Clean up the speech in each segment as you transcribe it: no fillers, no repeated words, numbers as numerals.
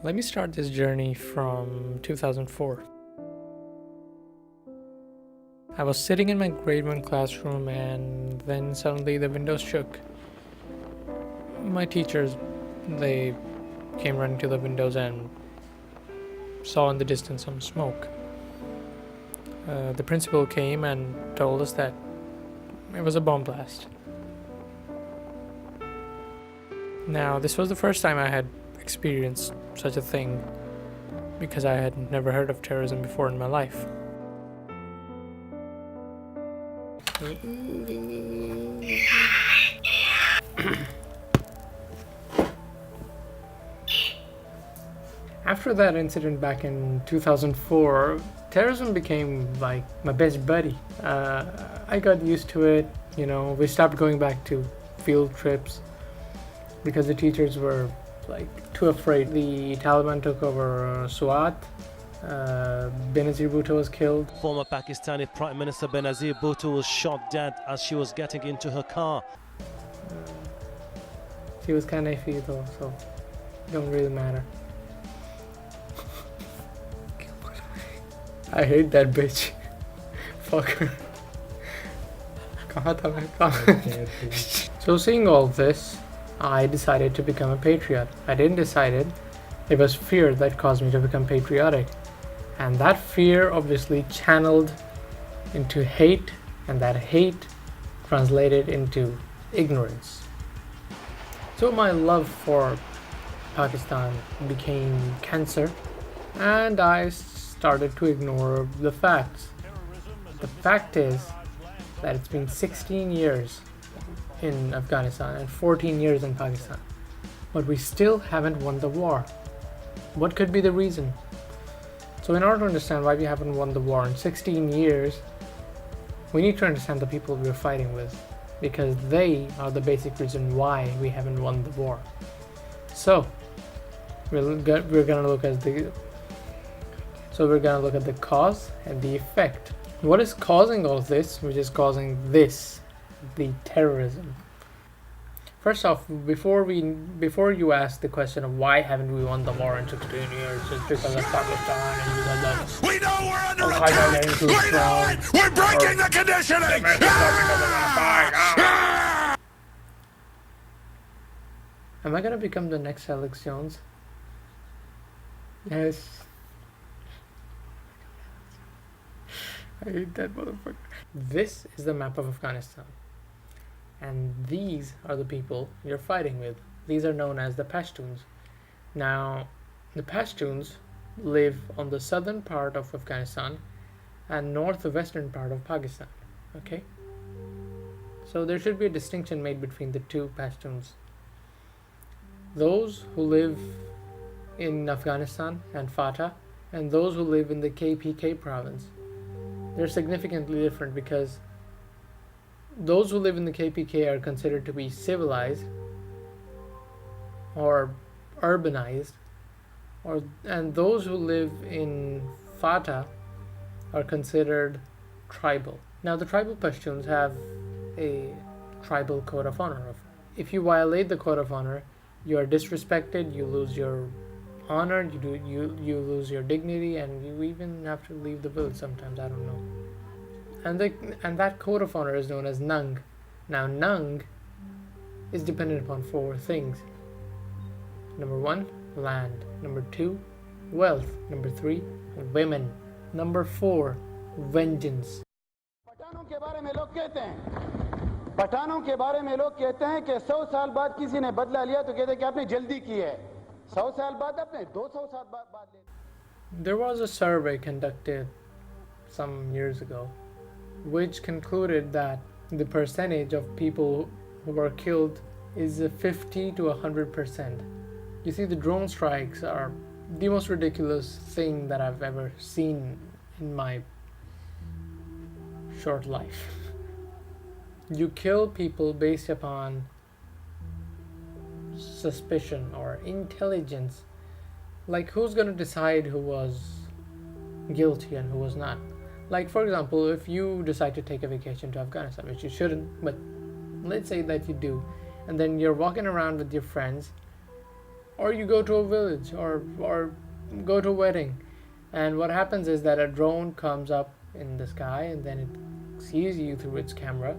Let me start this journey from 2004. I was sitting in my grade 1 classroom and then suddenly the windows shook. My teachers, they came running to the windows and saw in the distance some smoke. The principal came and told us that it was a bomb blast. Now, this was the first time I had experienced such a thing because I had never heard of terrorism before in my life. After that incident back in 2004, terrorism became like my best buddy. I got used to it, we stopped going back to field trips because the teachers were like too afraid. The Taliban took over Swat. Benazir Bhutto was killed. Former Pakistani Prime Minister Benazir Bhutto was shot dead as she was getting into her car. She was kind of iffy though, so it don't really matter. I hate that bitch. Fuck her. So seeing all this, I decided to become a patriot. I didn't decide it. It was fear that caused me to become patriotic. And that fear obviously channeled into hate, and that hate translated into ignorance. So my love for Pakistan became cancer, and I started to ignore the facts. The fact is that it's been 16 years in Afghanistan and 14 years in Pakistan, but we still haven't won the war. What could be the reason? So in order to understand why we haven't won the war in 16 years, we need to understand the people we're fighting with, because they are the basic reason why we haven't won the war. So we're gonna look at the cause and the effect. What is causing all of this, which is causing this, the terrorism? First off, before you ask the question of why haven't we won the war in 16 years, it's because of Pakistan and because of We know we're under attack! We're breaking the conditioning! Am I gonna become the next Alex Jones? Yes. I hate that motherfucker. This is the map of Afghanistan. And these are the people you're fighting with. These are known as the Pashtuns. Now, the Pashtuns live on the southern part of Afghanistan and northwestern part of Pakistan. Okay? So there should be a distinction made between the two Pashtuns. Those who live in Afghanistan and FATA, and those who live in the KPK province, they're significantly different because those who live in the KPK are considered to be civilized or urbanized, and those who live in FATA are considered tribal. Now the tribal Pashtuns have a tribal code of honor. If you violate the code of honor, you are disrespected, you lose your honor, you lose your dignity, and you even have to leave the village sometimes. I don't know. And that code of honor is known as Nung. Now Nung is dependent upon four things. Number 1, land. Number 2, wealth. Number 3, women. Number 4, vengeance. पठानों के बारे में लोग कहते हैं कि 100 साल बाद किसी ने बदला लिया तो कहते हैं कि आपने जल्दी की है 100 साल बाद आपने 200 साल बाद ले. There was a survey conducted some years ago which concluded that the percentage of people who were killed is 50 to 100%. You see, the drone strikes are the most ridiculous thing that I've ever seen in my short life. You kill people based upon suspicion or intelligence. Like, who's going to decide who was guilty and who was not? Like, for example, if you decide to take a vacation to Afghanistan, which you shouldn't, but let's say that you do, and then you're walking around with your friends Or you go to a village, or go to a wedding, and what happens is that a drone comes up in the sky and then it sees you through its camera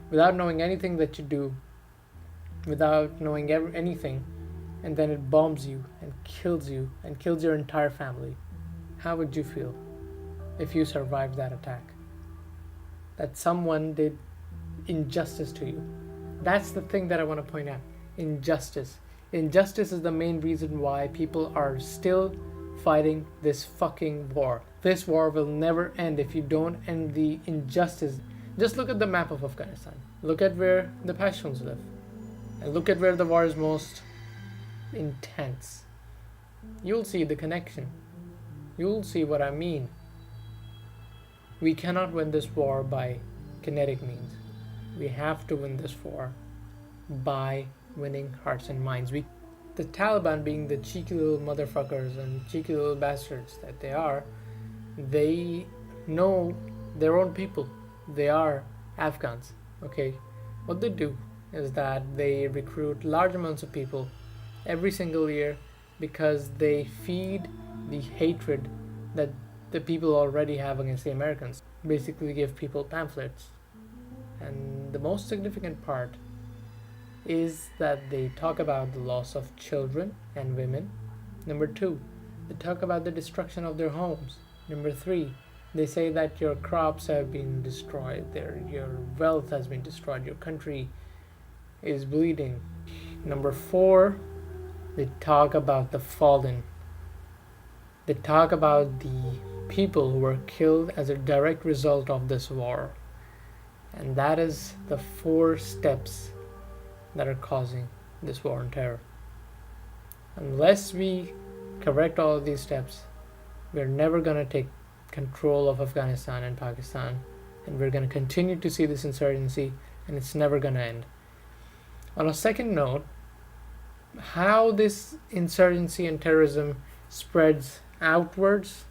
without knowing anything that you do, without knowing anything, and then it bombs you and kills your entire family. How would you feel if you survived that attack? That someone did injustice to you. That's the thing that I want to point out. Injustice. Injustice is the main reason why people are still fighting this fucking war. This war will never end if you don't end the injustice. Just look at the map of Afghanistan. Look at where the Pashtuns live. And look at where the war is most intense. You'll see the connection. You'll see what I mean. We cannot win this war by kinetic means. We have to win this war by winning hearts and minds. The Taliban, being the cheeky little motherfuckers and cheeky little bastards that they know their own people. They are Afghans. Okay, what they do is that they recruit large amounts of people every single year because they feed the hatred that the people already have against the Americans. Basically give people pamphlets. And the most significant part is that they talk about the loss of children and women. Number 2, they talk about the destruction of their homes. Number 3, they say that your crops have been destroyed, your wealth has been destroyed, your country is bleeding. Number 4, they talk about the fallen. They talk about the people who were killed as a direct result of this war. And that is the 4 steps that are causing this war on terror. Unless we correct all of these steps, we're never going to take control of Afghanistan and Pakistan, and we're going to continue to see this insurgency, and it's never going to end. On a second note, how this insurgency and terrorism spreads outwards,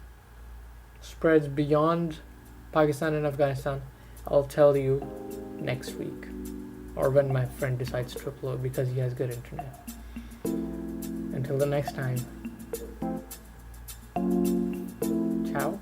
spreads beyond Pakistan and Afghanistan, I'll tell you next week, or when my friend decides to upload, because he has good internet. Until the next time, ciao.